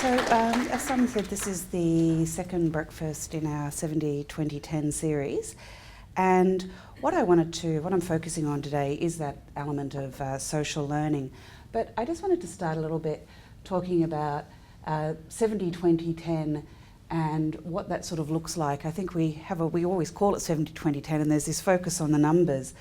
As Simon said, this is the second breakfast in our 70-20-10 series, and what I'm focusing on today is that element of social learning. But I just wanted to start a little bit talking about 70-20-10 and what that sort of looks like. I think we always call it 70-20-10, and there's this focus on the numbers,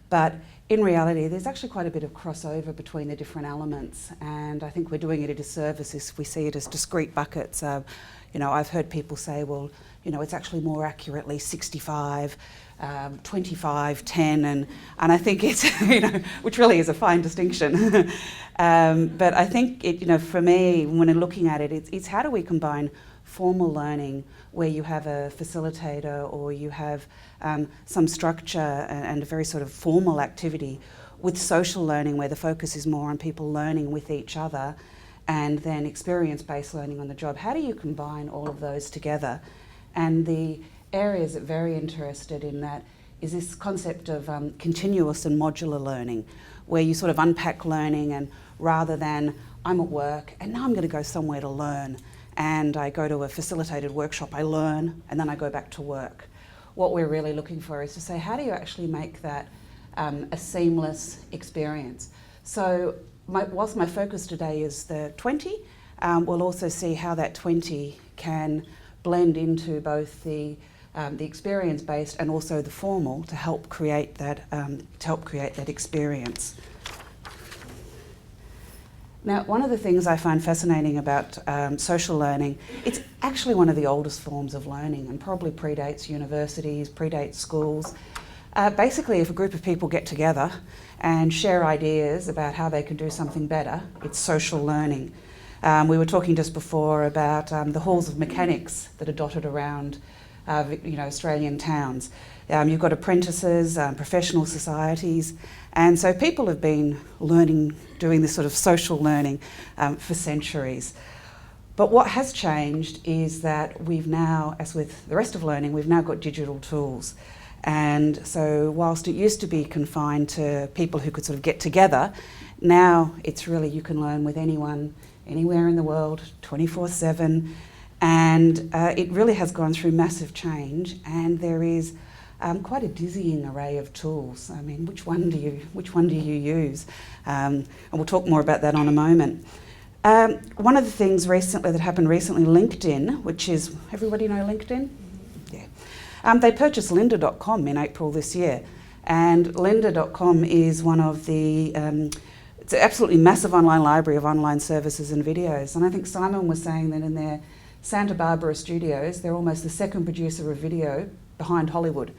but in reality, there's actually quite a bit of crossover between the different elements, and I think we're doing it a disservice if we see it as discrete buckets. I've heard people say, well, it's actually more accurately 65, 25, 10, and I think it's, which really is a fine distinction. But I think, for me, when I'm looking at it, it's how do we combine formal learning where you have a facilitator or you have some structure and a very sort of formal activity with social learning where the focus is more on people learning with each other, and then experience-based learning on the job. How do you combine all of those together? And the areas that are very interested in that is this concept of continuous and modular learning, where you sort of unpack learning, and rather than I'm at work and now I'm going to go somewhere to learn, and I go to a facilitated workshop, I learn, and then I go back to work. What we're really looking for is to say, how do you actually make that a seamless experience? So whilst my focus today is the 20, we'll also see how that 20 can blend into both the experience-based and also the formal to help create that experience. Now, one of the things I find fascinating about social learning, it's actually one of the oldest forms of learning and probably predates universities, predates schools. Basically, if a group of people get together and share ideas about how they can do something better, it's social learning. We were talking just before about the halls of mechanics that are dotted around Australian towns. You've got apprentices, professional societies, and so people have been learning, doing this sort of social learning for centuries. But what has changed is that we've now, as with the rest of learning, we've now got digital tools. And so whilst it used to be confined to people who could sort of get together, now it's really you can learn with anyone, anywhere in the world, 24/7. And it really has gone through massive change, and there is quite a dizzying array of tools. I mean, which one do you use? And we'll talk more about that in a moment. One of the things that happened recently, LinkedIn, which is, everybody know LinkedIn? Yeah. They purchased lynda.com in April this year, and lynda.com is one of the it's an absolutely massive online library of online services and videos. And I think Simon was saying that in their Santa Barbara studios, they're almost the second producer of video behind Hollywood.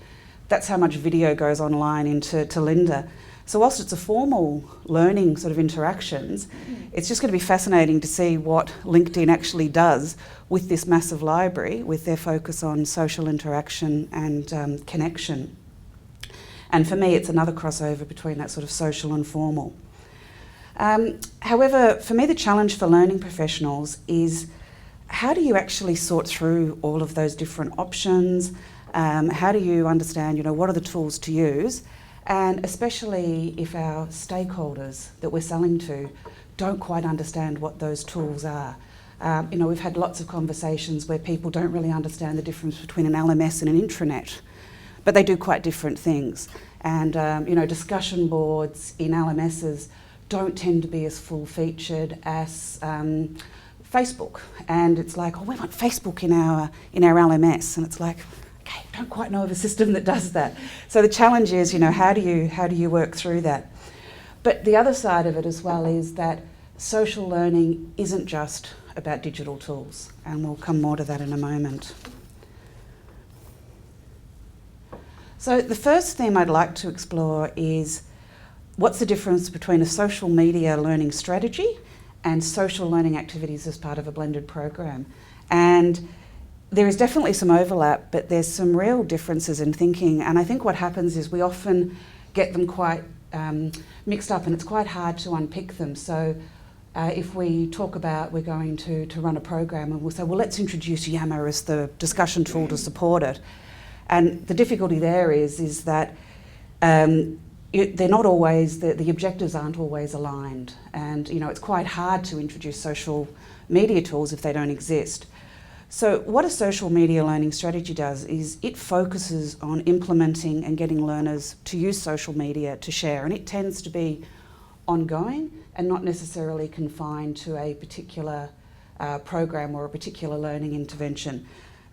That's how much video goes online into Lynda. So whilst it's a formal learning sort of interactions, it's just going to be fascinating to see what LinkedIn actually does with this massive library, with their focus on social interaction and connection. And for me, it's another crossover between that sort of social and formal. However, for me, the challenge for learning professionals is how do you actually sort through all of those different options? How do you understand, what are the tools to use? And especially if our stakeholders that we're selling to don't quite understand what those tools are. We've had lots of conversations where people don't really understand the difference between an LMS and an intranet, but they do quite different things. And, discussion boards in LMSs don't tend to be as full-featured as Facebook. And it's like, we want Facebook in our LMS, and it's like, okay, don't quite know of a system that does that. So the challenge is, how do you work through that? But the other side of it as well is that social learning isn't just about digital tools, and we'll come more to that in a moment. So the first theme I'd like to explore is what's the difference between a social media learning strategy and social learning activities as part of a blended program. And there is definitely some overlap, but there's some real differences in thinking. And I think what happens is we often get them quite mixed up, and it's quite hard to unpick them. So if we talk about we're going to run a program, and we'll say, well, let's introduce Yammer as the discussion tool to support it. And the difficulty there is that they're not always, the objectives aren't always aligned. And, it's quite hard to introduce social media tools if they don't exist. So what a social media learning strategy does is it focuses on implementing and getting learners to use social media to share, and it tends to be ongoing and not necessarily confined to a particular program or a particular learning intervention.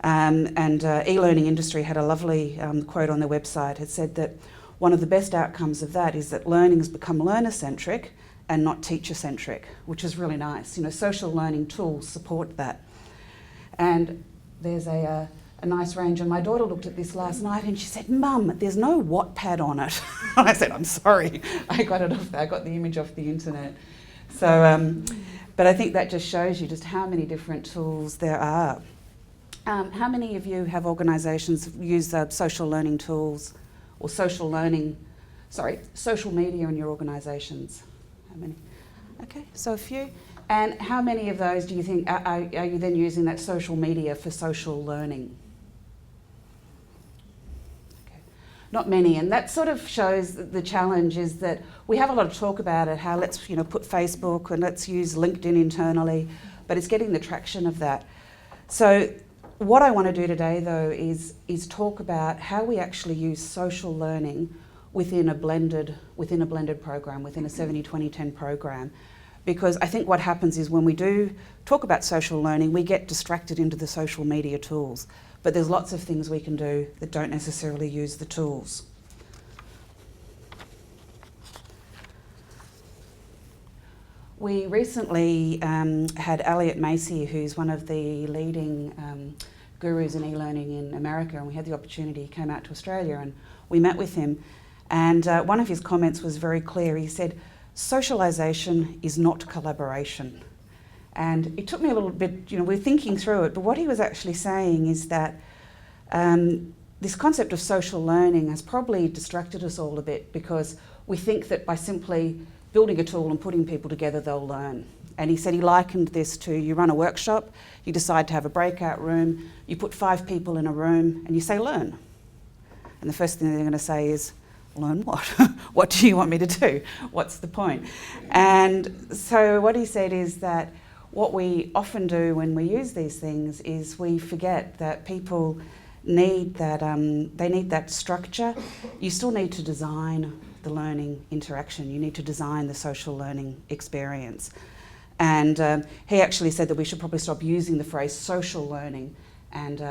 E-learning industry had a lovely quote on their website. It said that one of the best outcomes of that is that learning has become learner-centric and not teacher-centric, which is really nice. You know, social learning tools support that. And there's a nice range, and my daughter looked at this last night and she said, "Mum, there's no Wattpad on it." And I said, "I'm sorry, I got the image off the internet." So, but I think that just shows you just how many different tools there are. How many of you have organisations use social learning tools or social media in your organisations? How many? Okay, so a few. And how many of those do you think are you then using that social media for social learning? Okay. Not many, and that sort of shows that the challenge is that we have a lot of talk about it, how let's put Facebook and let's use LinkedIn internally, but it's getting the traction of that. So what I want to do today though is talk about how we actually use social learning within a blended program, within a 70-20-10 program. Because I think what happens is when we do talk about social learning, we get distracted into the social media tools. But there's lots of things we can do that don't necessarily use the tools. We recently had Elliot Macy, who's one of the leading gurus in e-learning in America, and we had the opportunity, he came out to Australia and we met with him. And one of his comments was very clear. He said, "Socialisation is not collaboration." And it took me a little bit, we're thinking through it, but what he was actually saying is that this concept of social learning has probably distracted us all a bit, because we think that by simply building a tool and putting people together, they'll learn. And he said he likened this to, you run a workshop, you decide to have a breakout room, you put 5 people in a room and you say, "Learn." And the first thing they're going to say is, "Learn what? What do you want me to do? What's the point?" And so what he said is that what we often do when we use these things is we forget that people need that, they need that structure. You still need to design the learning interaction. You need to design the social learning experience. And he actually said that we should probably stop using the phrase social learning and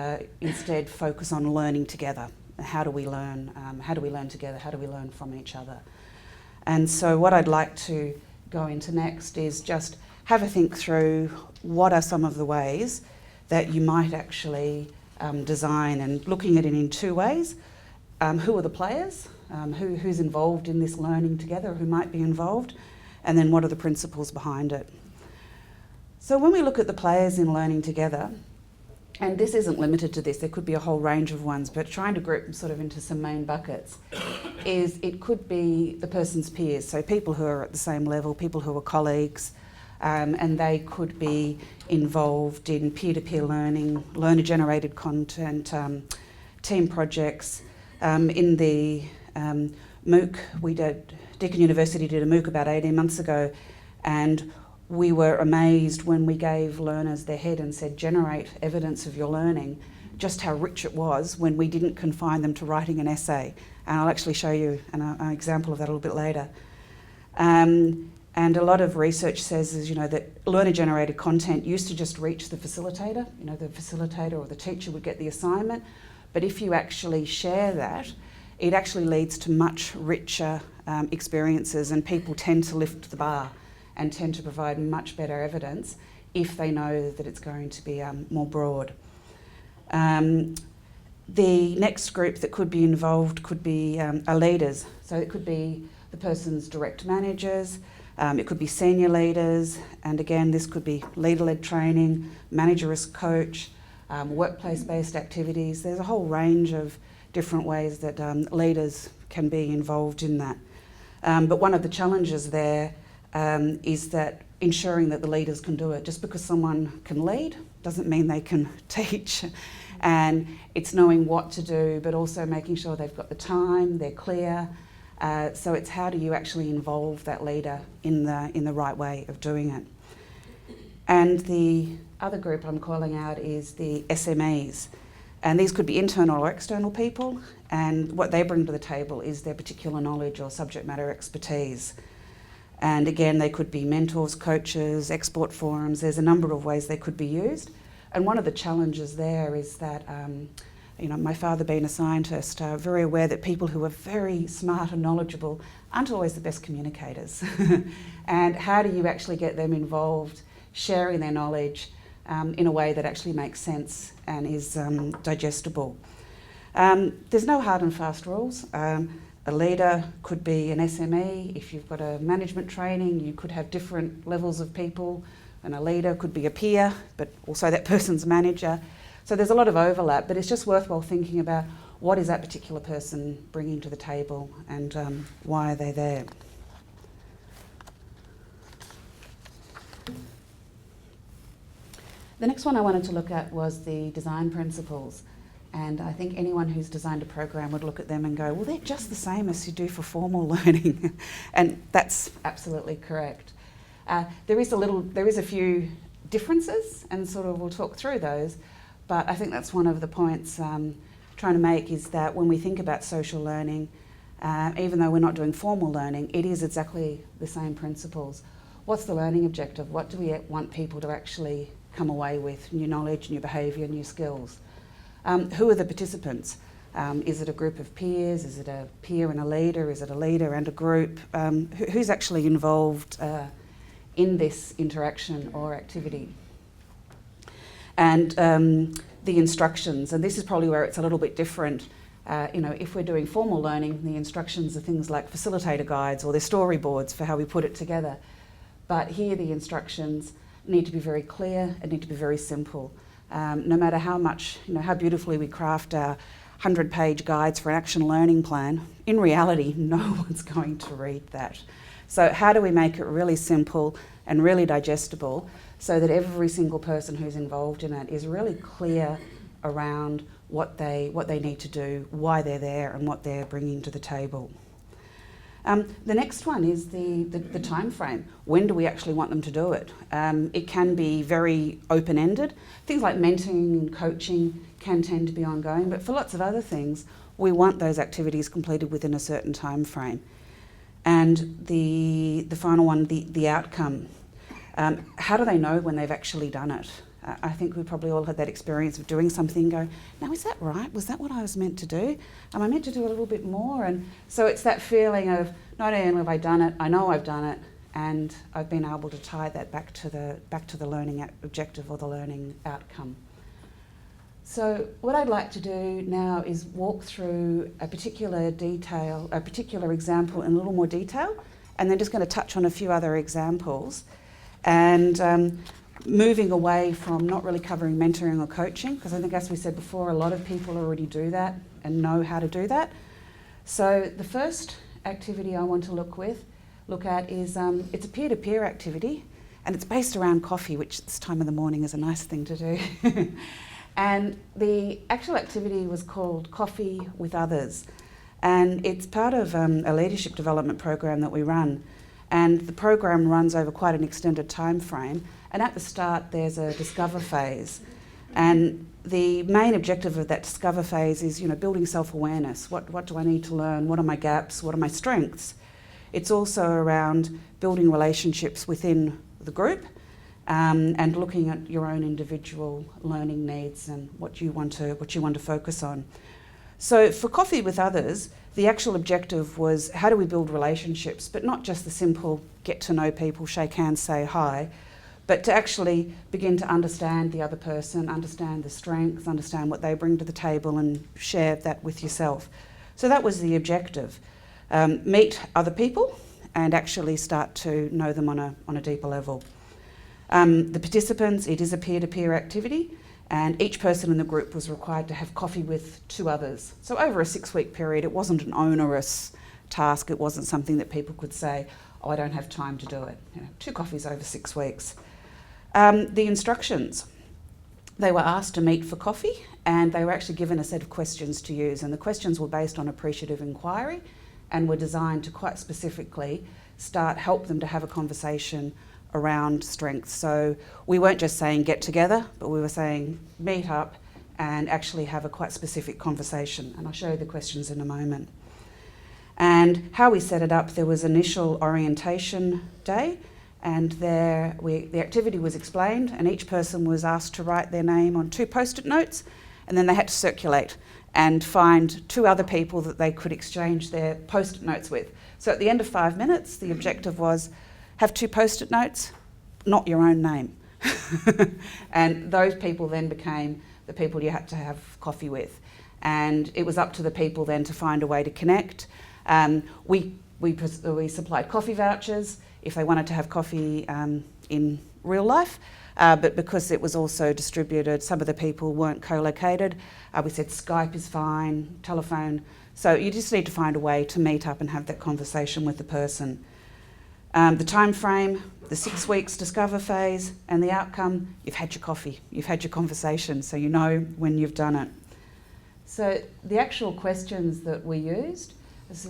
instead focus on learning together. How do we learn? How do we learn together? How do we learn from each other? And so what I'd like to go into next is just have a think through what are some of the ways that you might actually design, and looking at it in 2 ways. Who are the players? Who's involved in this learning together? Who might be involved? And then what are the principles behind it? So when we look at the players in learning together, and this isn't limited to this, there could be a whole range of ones, but trying to group them sort of into some main buckets, is it could be the person's peers, so people who are at the same level, people who are colleagues, and they could be involved in peer-to-peer learning, learner-generated content, team projects. In the MOOC, Deakin University did a MOOC about 18 months ago, and we were amazed when we gave learners their head and said, "Generate evidence of your learning," just how rich it was when we didn't confine them to writing an essay. And I'll actually show you an example of that a little bit later. And a lot of research says that learner-generated content used to just reach the facilitator. The facilitator or the teacher would get the assignment. But if you actually share that, it actually leads to much richer experiences, and people tend to lift the bar and tend to provide much better evidence if they know that it's going to be more broad. The next group that could be involved could be are leaders. So it could be the person's direct managers, it could be senior leaders, and again this could be leader-led training, manager as coach, workplace-based activities. There's a whole range of different ways that leaders can be involved in that. But one of the challenges there is that ensuring that the leaders can do it. Just because someone can lead doesn't mean they can teach. And it's knowing what to do, but also making sure they've got the time, they're clear. So it's how do you actually involve that leader in the right way of doing it. And the other group I'm calling out is the SMEs. And these could be internal or external people, and what they bring to the table is their particular knowledge or subject matter expertise. And again, they could be mentors, coaches, export forums. There's a number of ways they could be used. And one of the challenges there is that, my father being a scientist, very aware that people who are very smart and knowledgeable aren't always the best communicators. And how do you actually get them involved, sharing their knowledge in a way that actually makes sense and is digestible? There's no hard and fast rules. A leader could be an SME. If you've got a management training, you could have different levels of people, and a leader could be a peer, but also that person's manager. So there's a lot of overlap, but it's just worthwhile thinking about what is that particular person bringing to the table and why are they there. The next one I wanted to look at was the design principles. And I think anyone who's designed a program would look at them and go, well, they're just the same as you do for formal learning. And that's absolutely correct. There is a few differences, and sort of we'll talk through those. But I think that's one of the points trying to make, is that when we think about social learning, even though we're not doing formal learning, it is exactly the same principles. What's the learning objective? What do we want people to actually come away with? New knowledge, new behaviour, new skills. Who are the participants? Is it a group of peers? Is it a peer and a leader? Is it a leader and a group? Who's actually involved in this interaction or activity? And the instructions, and this is probably where it's a little bit different. If we're doing formal learning, the instructions are things like facilitator guides or their storyboards for how we put it together. But here the instructions need to be very clear and need to be very simple. No matter how much, how beautifully we craft our 100-page guides for an action learning plan, in reality, no one's going to read that. So how do we make it really simple and really digestible so that every single person who's involved in it is really clear around what they need to do, why they're there, and what they're bringing to the table? The next one is the time frame. When do we actually want them to do it? It can be very open-ended. Things like mentoring and coaching can tend to be ongoing, but for lots of other things, we want those activities completed within a certain time frame. And the final one, the outcome. How do they know when they've actually done it? I think we probably all had that experience of doing something and go, now is that right? Was that what I was meant to do? Am I meant to do a little bit more? And so it's that feeling of not only have I done it, I know I've done it, and I've been able to tie that back to the learning objective or the learning outcome. So what I'd like to do now is walk through a particular example in a little more detail, and then just going to touch on a few other examples. And moving away from not really covering mentoring or coaching, because I think, as we said before, a lot of people already do that and know how to do that. So the first activity I want to look at is it's a peer-to-peer activity, and it's based around coffee, which this time of the morning is a nice thing to do. And the actual activity was called Coffee with Others, and it's part of a leadership development program that we run. And the program runs over quite an extended time frame. And at the start, there's a discover phase. And the main objective of that discover phase is, building self-awareness. What do I need to learn? What are my gaps? What are my strengths? It's also around building relationships within the group and looking at your own individual learning needs and what you want to focus on. So for Coffee with Others, the actual objective was, how do we build relationships, but not just the simple get to know people, shake hands, say hi, but to actually begin to understand the other person, understand the strengths, understand what they bring to the table, and share that with yourself. So that was the objective. Meet other people and actually start to know them on a deeper level. The participants, it is a peer-to-peer activity, and each person in the group was required to have coffee with 2 others. So over a 6-week period, it wasn't an onerous task. It wasn't something that people could say, oh, I don't have time to do it. 2 coffees over 6 weeks. The instructions. They were asked to meet for coffee, and they were actually given a set of questions to use. And the questions were based on appreciative inquiry and were designed to quite specifically help them to have a conversation around strengths. So we weren't just saying get together, but we were saying meet up and actually have a quite specific conversation. And I'll show you the questions in a moment. And how we set it up, there was initial orientation day, and the activity was explained, and each person was asked to write their name on 2 post-it notes, and then they had to circulate and find 2 other people that they could exchange their post-it notes with. So at the end of 5 minutes, the objective was have 2 post-it notes, not your own name. And those people then became the people you had to have coffee with. And it was up to the people then to find a way to connect. We supplied coffee vouchers if they wanted to have coffee in real life. But because it was also distributed, some of the people weren't co-located. We said Skype is fine, telephone. So you just need to find a way to meet up and have that conversation with the person. The time frame, the 6 weeks discover phase, and the outcome, you've had your coffee, you've had your conversation, so you know when you've done it. So the actual questions that we used,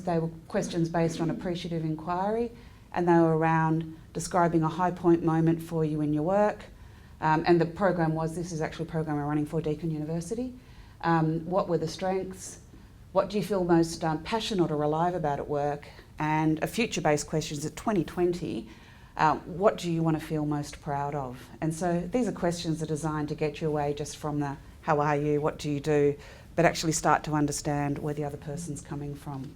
they were questions based on appreciative inquiry, and they were around describing a high point moment for you in your work. And the program was, this is actually a program we're running for Deakin University. What were the strengths? What do you feel most passionate or alive about at work? And a future-based questions at 2020, what do you want to feel most proud of? And so these are questions that are designed to get you away just from the how are you, what do you do, but actually start to understand where the other person's coming from.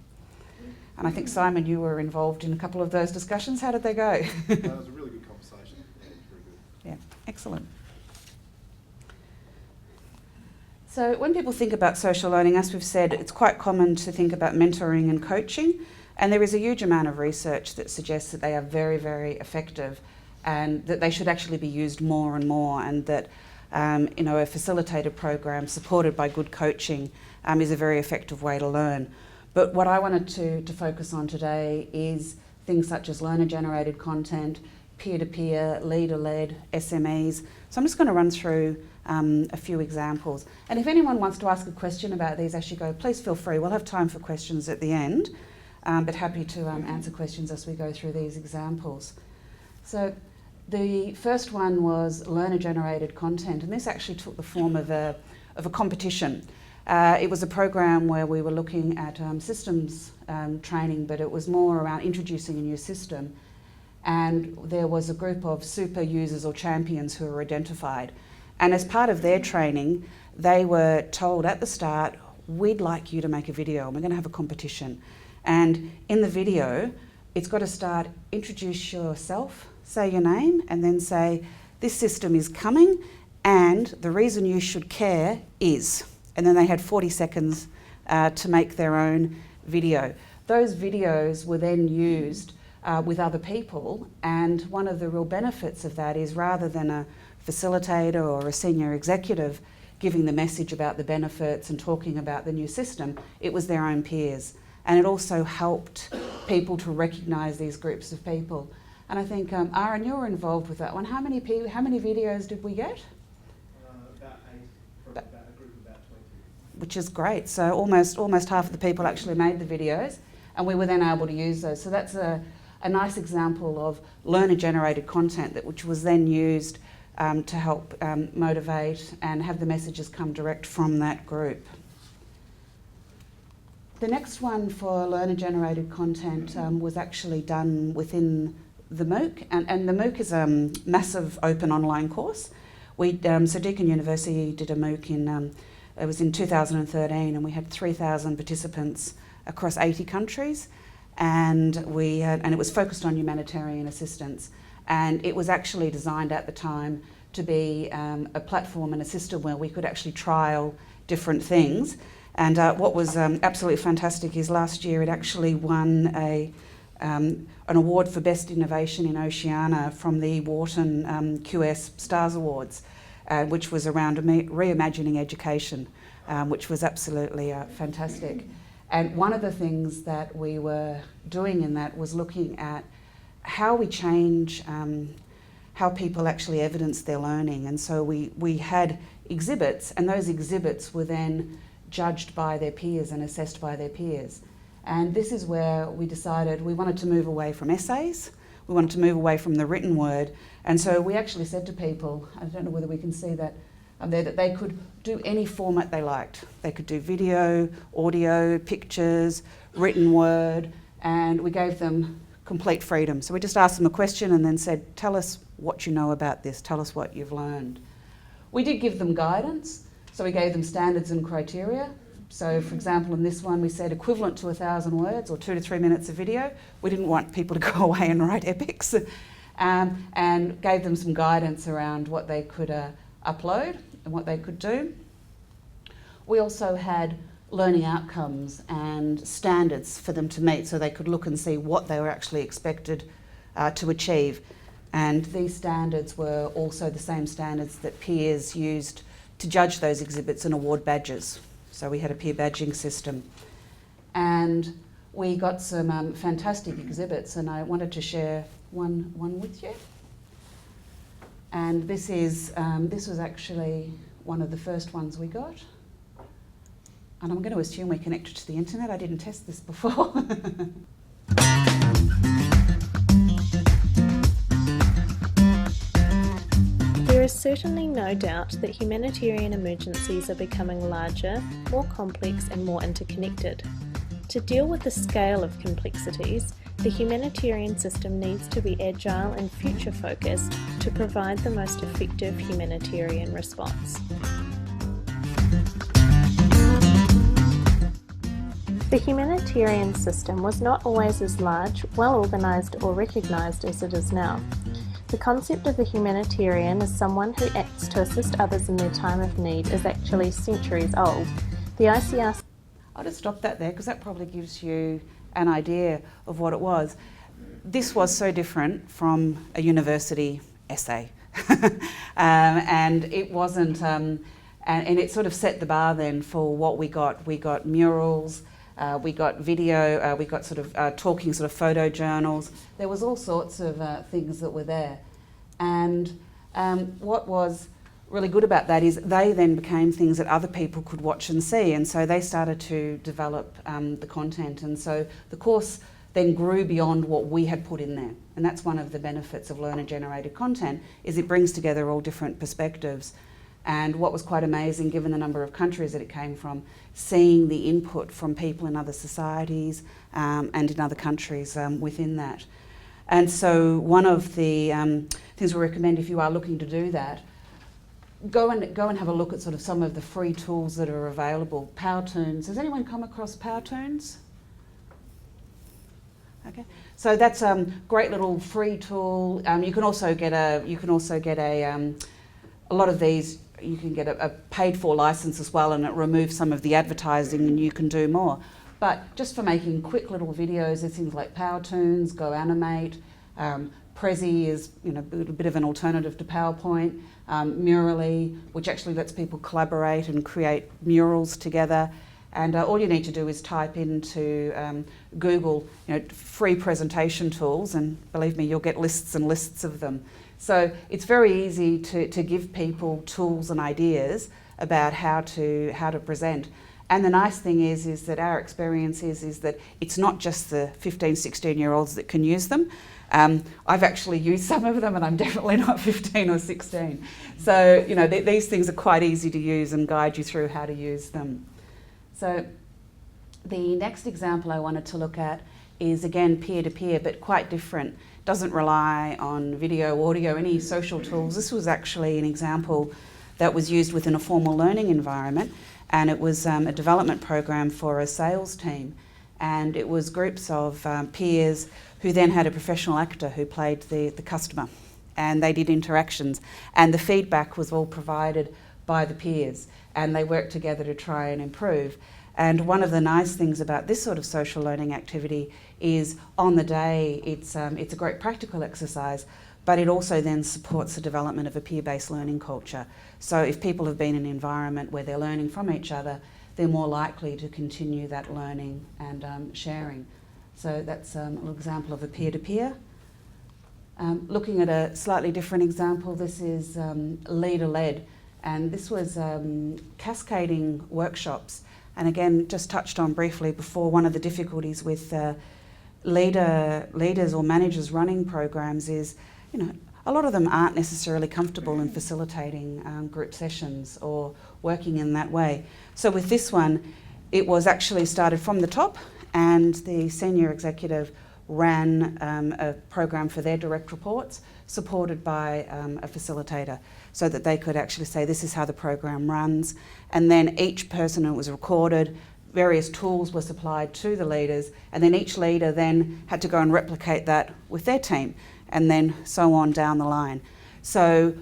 And I think, Simon, you were involved in a couple of those discussions. How did they go? That was a really good conversation. Yeah, it was very good. Yeah, excellent. So when people think about social learning, as we've said, it's quite common to think about mentoring and coaching. And there is a huge amount of research that suggests that they are very, very effective and that they should actually be used more and more, and that a facilitated program supported by good coaching is a very effective way to learn. But what I wanted to focus on today is things such as learner-generated content, peer-to-peer, leader-led, SMEs. So I'm just going to run through a few examples. And if anyone wants to ask a question about these as you go, please feel free. We'll have time for questions at the end, but happy to answer questions as we go through these examples. So the first one was learner-generated content, and this actually took the form of a competition. It was a program where we were looking at systems training, but it was more around introducing a new system. And there was a group of super users or champions who were identified. And as part of their training, they were told at the start, we'd like you to make a video and we're going to have a competition. And in the video, it's got to start, introduce yourself, say your name, and then say, this system is coming and the reason you should care is. And then they had 40 seconds to make their own video. Those videos were then used with other people, and one of the real benefits of that is rather than a facilitator or a senior executive giving the message about the benefits and talking about the new system, it was their own peers. And it also helped people to recognise these groups of people. And I think, Aaron, you were involved with that one. How many videos did we get? About 8 from about a group of about 20. Which is great. So almost half of the people actually made the videos, and we were then able to use those. So that's a nice example of learner-generated content which was then used to help motivate and have the messages come direct from that group. The next one for learner-generated content was actually done within the MOOC, and the MOOC is a massive open online course. So Deakin University did a MOOC it was in 2013, and we had 3,000 participants across 80 countries, and it was focused on humanitarian assistance. And it was actually designed at the time to be a platform and a system where we could actually trial different things. And what was absolutely fantastic is last year it actually won an award for Best Innovation in Oceania from the Wharton QS Stars Awards, which was around reimagining education, which was absolutely fantastic. And one of the things that we were doing in that was looking at how we change how people actually evidence their learning. And so we had exhibits, and those exhibits were then judged by their peers and assessed by their peers. And this is where we decided we wanted to move away from essays. we wanted to move away from the written word. And so we actually said to people, I don't know whether we can see that up there, that they could do any format they liked. They could do video, audio, pictures, written word, and we gave them complete freedom. So we just asked them a question and then said, tell us what you know about this, tell us what you've learned. We did give them guidance, so we gave them standards and criteria. So for example, in this one we said equivalent to 1,000 words or 2 to 3 minutes of video. We didn't want people to go away and write epics, and gave them some guidance around what they could upload and what they could do. We also had learning outcomes and standards for them to meet so they could look and see what they were actually expected to achieve. And these standards were also the same standards that peers used to judge those exhibits and award badges. So we had a peer badging system. And we got some fantastic exhibits, and I wanted to share one with you. And this was actually one of the first ones we got. And I'm going to assume we're connected to the internet. I didn't test this before. There is certainly no doubt that humanitarian emergencies are becoming larger, more complex and more interconnected. To deal with the scale of complexities, the humanitarian system needs to be agile and future-focused to provide the most effective humanitarian response. The humanitarian system was not always as large, well-organised or recognised as it is now. The concept of the humanitarian as someone who acts to assist others in their time of need is actually centuries old. The ICRC... I'll just stop that there because that probably gives you an idea of what it was. This was so different from a university essay. And it wasn't, and it sort of set the bar then for what we got. We got murals, we got video, we got sort of talking sort of photo journals. There was all sorts of things that were there. And what was really good about that is they then became things that other people could watch and see, and so they started to develop the content, and so the course then grew beyond what we had put in there. And that's one of the benefits of learner-generated content, is it brings together all different perspectives. And what was quite amazing, given the number of countries that it came from, seeing the input from people in other societies and in other countries within that. And so one of the things we recommend, if you are looking to do that, go and have a look at sort of some of the free tools that are available. Powtoons. Has anyone come across Powtoons? Okay, so that's a great little free tool. You can also get a lot of these. You can get a paid-for license as well, and it removes some of the advertising, and you can do more. But just for making quick little videos, there's things like Powtoons, Go Animate. Prezi is a bit of an alternative to PowerPoint. Murally, which actually lets people collaborate and create murals together. And all you need to do is type into Google, free presentation tools, and believe me, you'll get lists and lists of them. So it's very easy to give people tools and ideas about how to present. And the nice thing is that our experience is that it's not just the 15, 16-year-olds that can use them. I've actually used some of them, and I'm definitely not 15 or 16. So, these things are quite easy to use and guide you through how to use them. So the next example I wanted to look at is, again, peer-to-peer, but quite different. Doesn't rely on video, audio, any social tools. This was actually an example that was used within a formal learning environment, and it was a development program for a sales team. And it was groups of peers who then had a professional actor who played the customer, and they did interactions, and the feedback was all provided by the peers, and they worked together to try and improve. And one of the nice things about this sort of social learning activity is on the day it's a great practical exercise, but it also then supports the development of a peer-based learning culture. So if people have been in an environment where they're learning from each other, they're more likely to continue that learning and sharing. So that's a little example of a peer-to-peer. Looking at a slightly different example, this is leader-led, and this was cascading workshops. And again, just touched on briefly before, one of the difficulties with leaders or managers running programs is, a lot of them aren't necessarily comfortable in facilitating group sessions or working in that way. So with this one, it was actually started from the top, and the senior executive ran a program for their direct reports, supported by a facilitator, so that they could actually say, this is how the program runs. And then each person, it was recorded, various tools were supplied to the leaders, and then each leader then had to go and replicate that with their team, and then so on down the line. So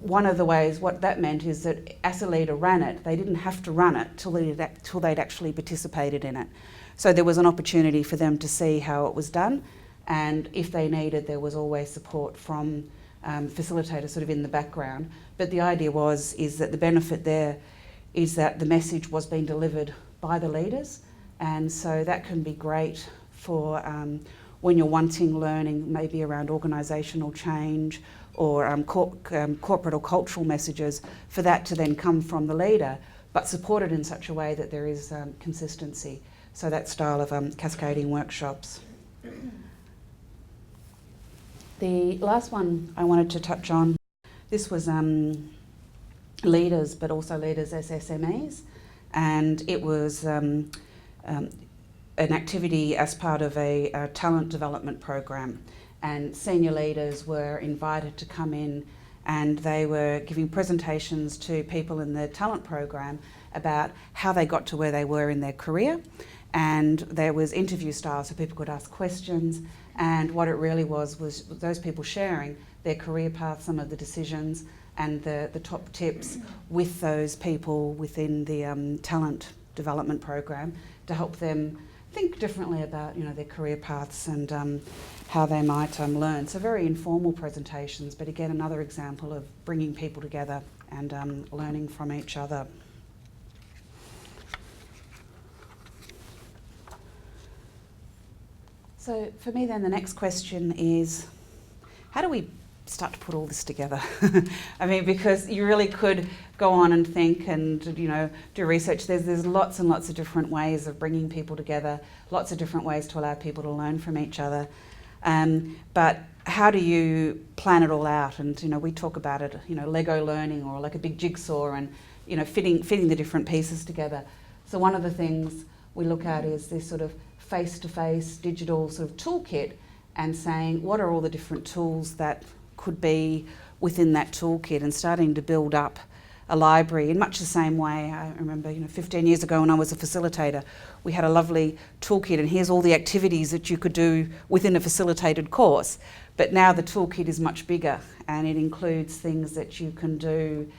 one of the ways, what that meant is that as a leader ran it, they didn't have to run it till they'd actually participated in it. So there was an opportunity for them to see how it was done, and if they needed, there was always support from facilitators sort of in the background. But the idea is that the benefit there is that the message was being delivered by the leaders, and so that can be great for when you're wanting learning, maybe around organisational change or corporate or cultural messages, for that to then come from the leader, but supported in such a way that there is consistency. So that style of cascading workshops. The last one I wanted to touch on, this was leaders, but also leaders as SMEs, and it was an activity as part of a talent development program, and senior leaders were invited to come in, and they were giving presentations to people in the talent program about how they got to where they were in their career. And there was interview style, so people could ask questions, and what it really was those people sharing their career path, some of the decisions and the top tips with those people within the talent development program to help them think differently about their career paths and how they might learn. So very informal presentations, but again another example of bringing people together and learning from each other. So for me then the next question is, how do we start to put all this together? I mean, because you really could go on and think and do research. There's lots and lots of different ways of bringing people together, lots of different ways to allow people to learn from each other. But how do you plan it all out? And we talk about it, Lego learning, or like a big jigsaw, and fitting the different pieces together. So one of the things we look at is this sort of face-to-face digital sort of toolkit, and saying what are all the different tools that could be within that toolkit, and starting to build up a library in much the same way. I remember 15 years ago when I was a facilitator, we had a lovely toolkit, and here's all the activities that you could do within a facilitated course. But now the toolkit is much bigger, and it includes things that you can do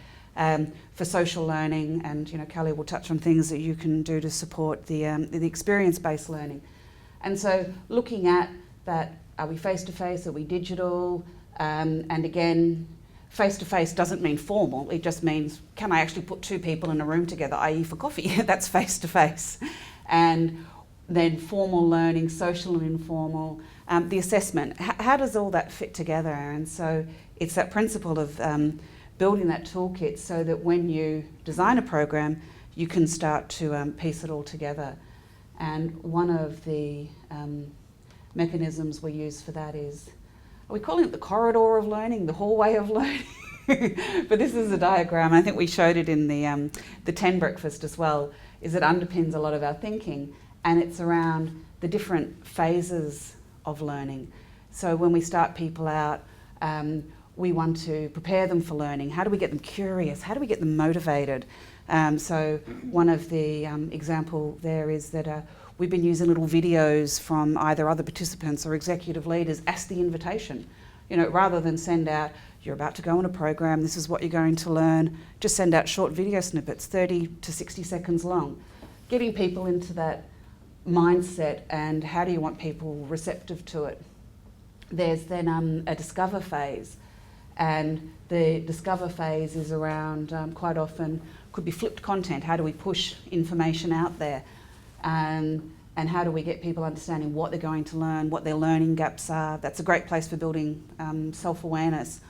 for social learning, and Kelly will touch on things that you can do to support the experience-based learning. And so looking at that, are we face-to-face, are we digital? And again, face-to-face doesn't mean formal, it just means, can I actually put two people in a room together, i.e. for coffee? That's face-to-face. And then formal learning, social and informal, the assessment. How does all that fit together? And so it's that principle of building that toolkit so that when you design a program, you can start to piece it all together. And one of the mechanisms we use for that is, are we calling it the corridor of learning, the hallway of learning? But this is a diagram, I think we showed it in the 10 breakfast as well, is it underpins a lot of our thinking, and it's around the different phases of learning. So when we start people out, we want to prepare them for learning. How do we get them curious? How do we get them motivated? So one of the example there is that we've been using little videos from either other participants or executive leaders as the invitation. Rather than send out, you're about to go on a program, this is what you're going to learn, just send out short video snippets, 30 to 60 seconds long. Getting people into that mindset, and how do you want people receptive to it? There's then a discover phase, and the discover phase is around quite often could be flipped content. How do we push information out there? And how do we get people understanding what they're going to learn, what their learning gaps are? That's a great place for building self-awareness.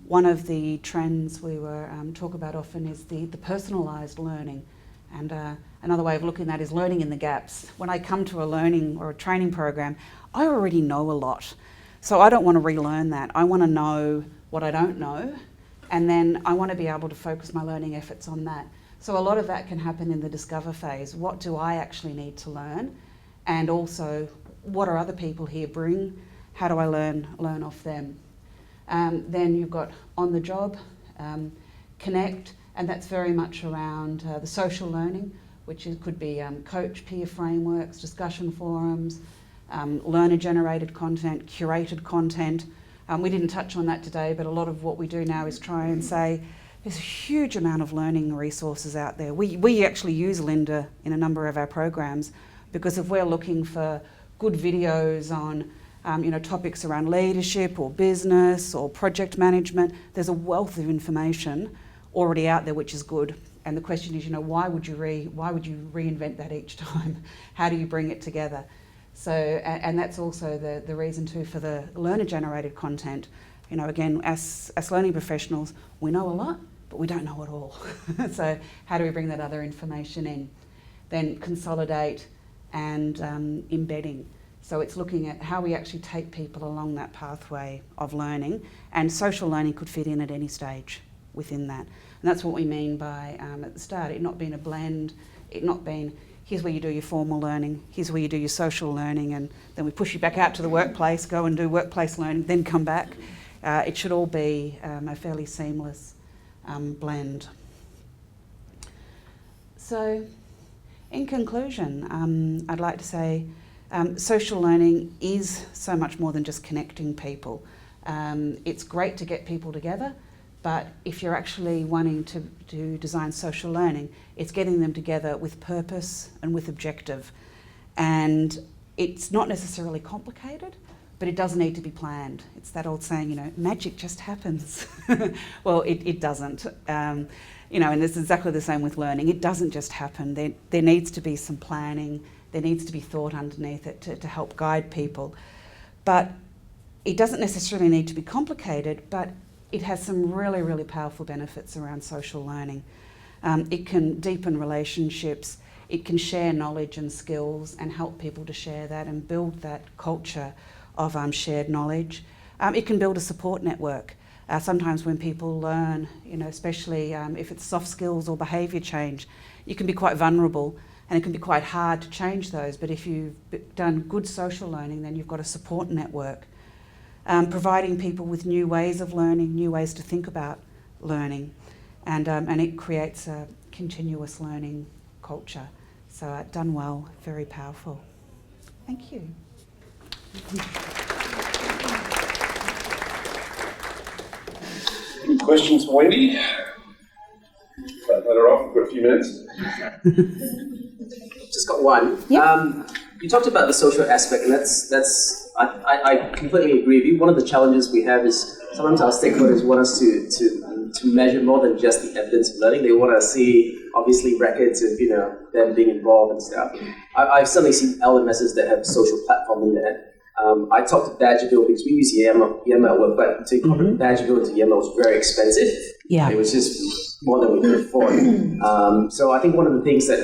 One of the trends we were talk about often is the personalised learning, And another way of looking at that is learning in the gaps. When I come to a learning or a training program, I already know a lot. So I don't want to relearn that. I want to know what I don't know, and then I want to be able to focus my learning efforts on that. So a lot of that can happen in the discover phase. What do I actually need to learn? And also, what are other people here bring? How do I learn off them? Then you've got on the job, connect, and that's very much around the social learning, which could be coach peer frameworks, discussion forums, learner-generated content, curated content. We didn't touch on that today, but a lot of what we do now is try and say there's a huge amount of learning resources out there. We actually use Lynda in a number of our programs, because if we're looking for good videos on topics around leadership or business or project management, there's a wealth of information already out there, which is good. And the question is, why would you reinvent that each time? How do you bring it together? So, and that's also the reason too for the learner-generated content. Again, as learning professionals, we know a lot, but we don't know it all. So how do we bring that other information in? Then consolidate and embedding. So it's looking at how we actually take people along that pathway of learning, and social learning could fit in at any stage within that. And that's what we mean by, at the start, it not being a blend, it not being, here's where you do your formal learning, here's where you do your social learning, and then we push you back out to the workplace, go and do workplace learning, then come back. It should all be a fairly seamless blend. So, in conclusion, I'd like to say social learning is so much more than just connecting people. It's great to get people together, but if you're actually wanting to design social learning, it's getting them together with purpose and with objective. And it's not necessarily complicated, but it does need to be planned. It's that old saying, magic just happens. Well, it doesn't. And it's exactly the same with learning. It doesn't just happen. There needs to be some planning. There needs to be thought underneath it to help guide people. But it doesn't necessarily need to be complicated, but it has some really, really powerful benefits around social learning. It can deepen relationships, it can share knowledge and skills and help people to share that and build that culture of shared knowledge. It can build a support network. Sometimes when people learn, especially if it's soft skills or behaviour change, you can be quite vulnerable and it can be quite hard to change those. But if you've done good social learning, then you've got a support network. Providing people with new ways of learning, new ways to think about learning, and it creates a continuous learning culture. So done well, very powerful. Thank you. Any questions for Wendy? Let her off, we've got a few minutes. Just got one. Yep. You talked about the social aspect, and I completely agree with you. One of the challenges we have is sometimes our stakeholders want us to measure more than just the evidence of learning. They want to see, obviously, records of them being involved and stuff. I've certainly seen LMSs that have social platform in there. I talked to Badgerville because we use YAML work, but to convert Badgerville to YAML was very expensive. Yeah. It was just more than we could afford. So I think one of the things that,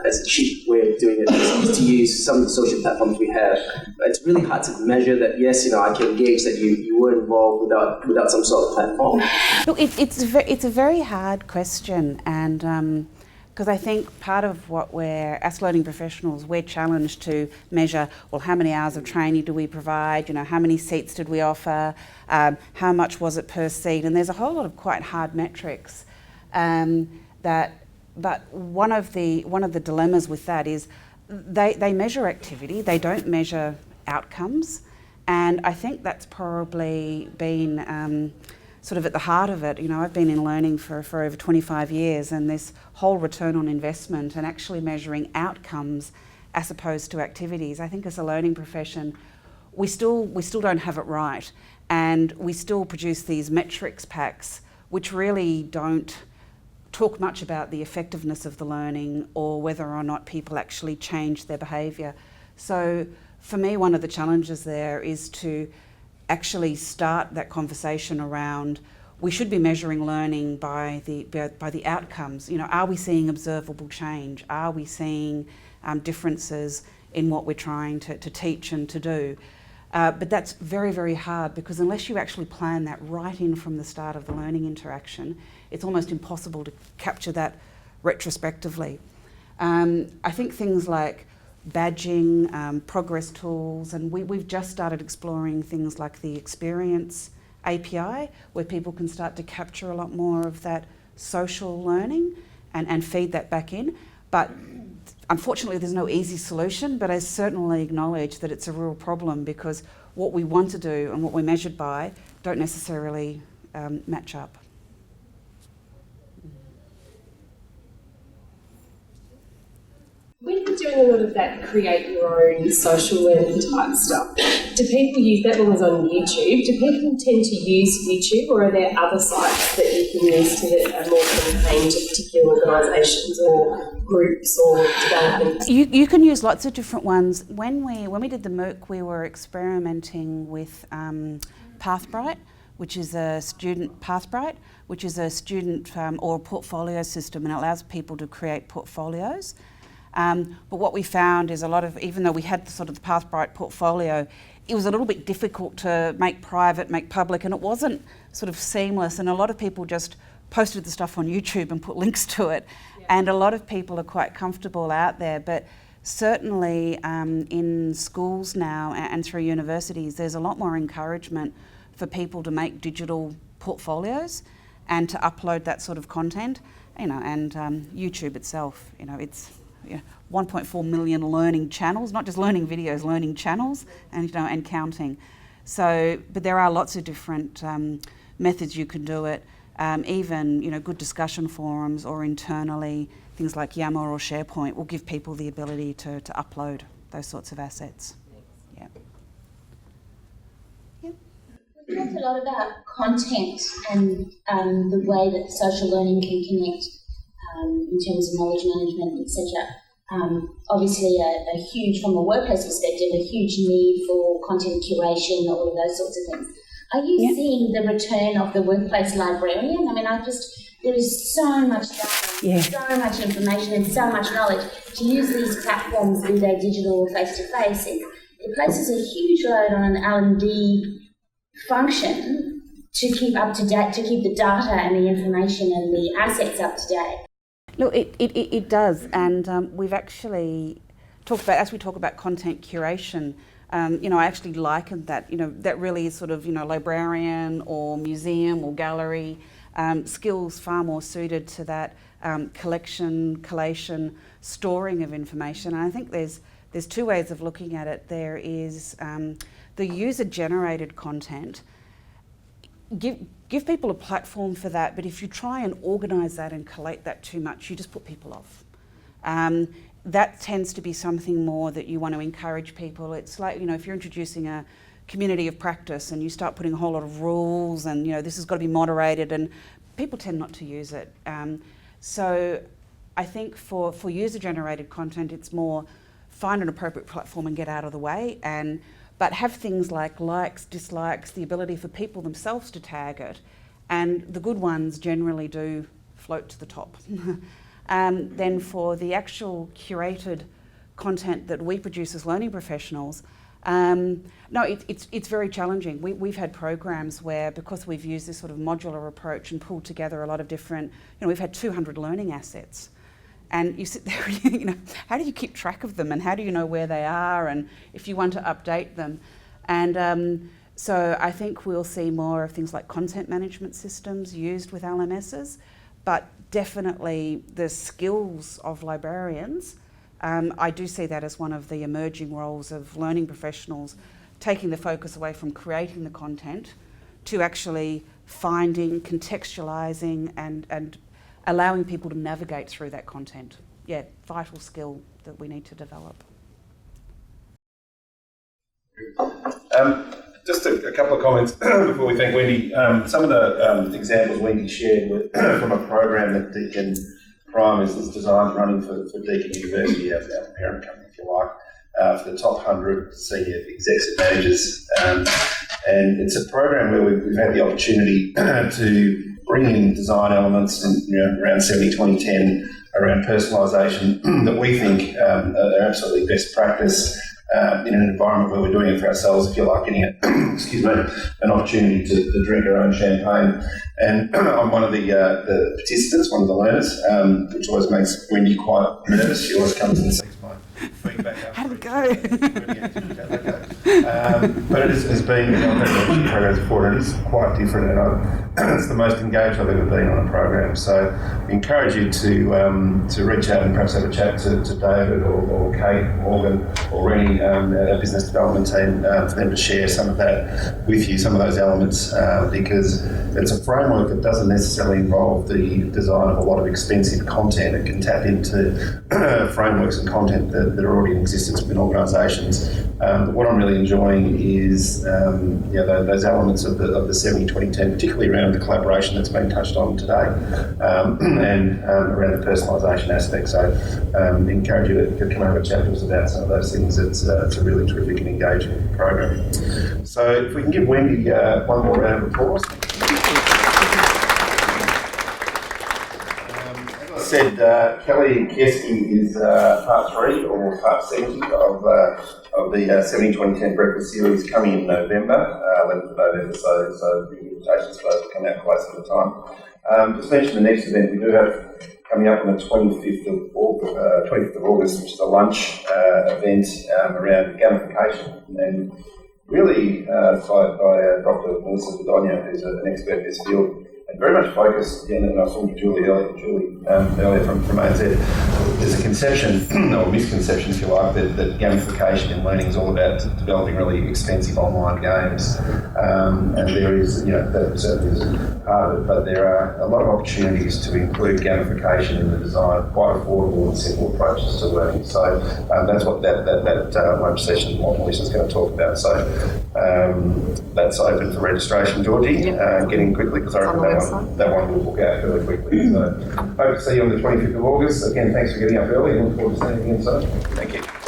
as a cheap way of doing it is to use some of the social platforms we have. But it's really hard to measure that, yes, I can gauge that you were involved without some sort of platform. Look, it's a very hard question, and because I think part of what as learning professionals, we're challenged to measure, well, how many hours of training do we provide, how many seats did we offer, how much was it per seat, and there's a whole lot of quite hard metrics but one of the dilemmas with that is they measure activity, they don't measure outcomes, and I think that's probably been sort of at the heart of it. I've been in learning for over 25 years, and this whole return on investment and actually measuring outcomes as opposed to activities. I think as a learning profession, we still don't have it right, and we still produce these metrics packs which really don't talk much about the effectiveness of the learning or whether or not people actually change their behaviour. So for me, one of the challenges there is to actually start that conversation around we should be measuring learning by the outcomes. You know, are we seeing observable change? Are we seeing differences in what we're trying to teach and to do? But that's very, very hard, because unless you actually plan that right in from the start of the learning interaction, it's almost impossible to capture that retrospectively. I think things like badging, progress tools, and we've just started exploring things like the experience API, where people can start to capture a lot more of that social learning and feed that back in. But unfortunately, there's no easy solution, but I certainly acknowledge that it's a real problem, because what we want to do and what we're measured by don't necessarily match up. When you're doing a lot of that create your own social learning type stuff, do people use that one was on YouTube? Do people tend to use YouTube, or are there other sites that you can use that are more campaign to particular organisations or groups or developments? You can use lots of different ones. When we did the MOOC, we were experimenting with Pathbright, which is a student Pathbright, which is a student or portfolio system, and it allows people to create portfolios. But what we found is a lot of, even though we had sort of the Pathbright portfolio, it was a little bit difficult to make private, make public, and it wasn't sort of seamless, and a lot of people just posted the stuff on YouTube and put links to it. Yeah. And a lot of people are quite comfortable out there, but certainly in schools now and through universities, there's a lot more encouragement for people to make digital portfolios and to upload that sort of content, you know, and YouTube itself, you know, it's 1.4 million learning channels, not just learning videos, learning channels, and you know, and counting. So, but there are lots of different methods you can do it. Even good discussion forums, or internally things like Yammer or SharePoint will give people the ability to upload those sorts of assets. Yeah. We've talked a lot about content and the way that social learning can connect in terms of knowledge management, etc. Obviously, a huge, from a workplace perspective, a huge need for content curation, all of those sorts of things. Are you seeing the return of the workplace librarian? I mean, there is so much data, so much information, and so much knowledge. To use these platforms, be they digital or face-to-face, it places a huge load on an L&D function to keep up to date, to keep the data and the information and the assets up to date. Look, it does, and we've actually talked about, as we talk about content curation, I actually likened that, that really is sort of, librarian or museum or gallery skills far more suited to that collection, collation, storing of information. And I think there's two ways of looking at it. There is the user-generated content. Give people a platform for that, but if you try and organise that and collate that too much, you just put people off. That tends to be something more that you want to encourage people. It's like, if you're introducing a community of practice and you start putting a whole lot of rules and, this has got to be moderated, and people tend not to use it. So I think for user-generated content, it's more find an appropriate platform and get out of the way, but have things like likes, dislikes, the ability for people themselves to tag it, and the good ones generally do float to the top. Then for the actual curated content that we produce as learning professionals, it's very challenging. We've had programs where, because we've used this sort of modular approach and pulled together a lot of different, we've had 200 learning assets. And you sit there and you think, how do you keep track of them, and how do you know where they are, and if you want to update them? And so I think we'll see more of things like content management systems used with LMSs, but definitely the skills of librarians, I do see that as one of the emerging roles of learning professionals, taking the focus away from creating the content to actually finding, contextualising and allowing people to navigate through that content. Yeah, vital skill that we need to develop. Just a couple of comments before we thank Wendy. Some of the examples Wendy shared from a program that DeakinPrime is designed running for Deakin University, our parent company, if you like. for the top 100 senior execs and managers. And it's a program where we've had the opportunity to bring in design elements and, around 70-20-10 around personalisation that we think are absolutely best practice in an environment where we're doing it for ourselves, if you like, getting an opportunity to drink our own champagne. And I'm one of the participants, one of the learners, which always makes Wendy quite nervous. She always comes and seeks my feedback. How did it go? But it has been, I've had programs before, and it is quite different, and it's the most engaged I've ever been on a program. So I encourage you to reach out and perhaps have a chat to David or Kate, Morgan, or Rennie, our business development team, for them to share some of that with you, some of those elements, because it's a framework that doesn't necessarily involve the design of a lot of expensive content. It can tap into frameworks and content that are already in existence within organisations. But what I'm really enjoying is those elements of the 70-20-10, particularly around the collaboration that's been touched on today, and around the personalisation aspect. So encourage you to come over and chat to us about some of those things. It's a really terrific and engaging program. So if we can give Wendy one more round of applause. As I said, Kelly Kieski is part 3 or part 70 of the 70-20-10 breakfast series coming in November, 11th of November, so the invitations for those will come out closer to the time. Just mention the next event we do have coming up on the 25th of August, which is a lunch event around gamification, and really by Dr. Melissa Bedonia, who's an expert in this field, and very much focused, again, and I was talking to Julie earlier from ANZ, there's a conception, or misconception if you like, that gamification in learning is all about developing really expensive online games. And there is, that certainly is part of it, but there are a lot of opportunities to include gamification in the design of quite affordable and simple approaches to learning. So that's what that lunch session, what Melissa's going to talk about. So that's open for registration, Georgie, getting quickly, because I reckon that one will book out fairly quickly. So hope to see you on the 25th of August. Again, thanks for getting up early and look forward to seeing you again soon. Thank you.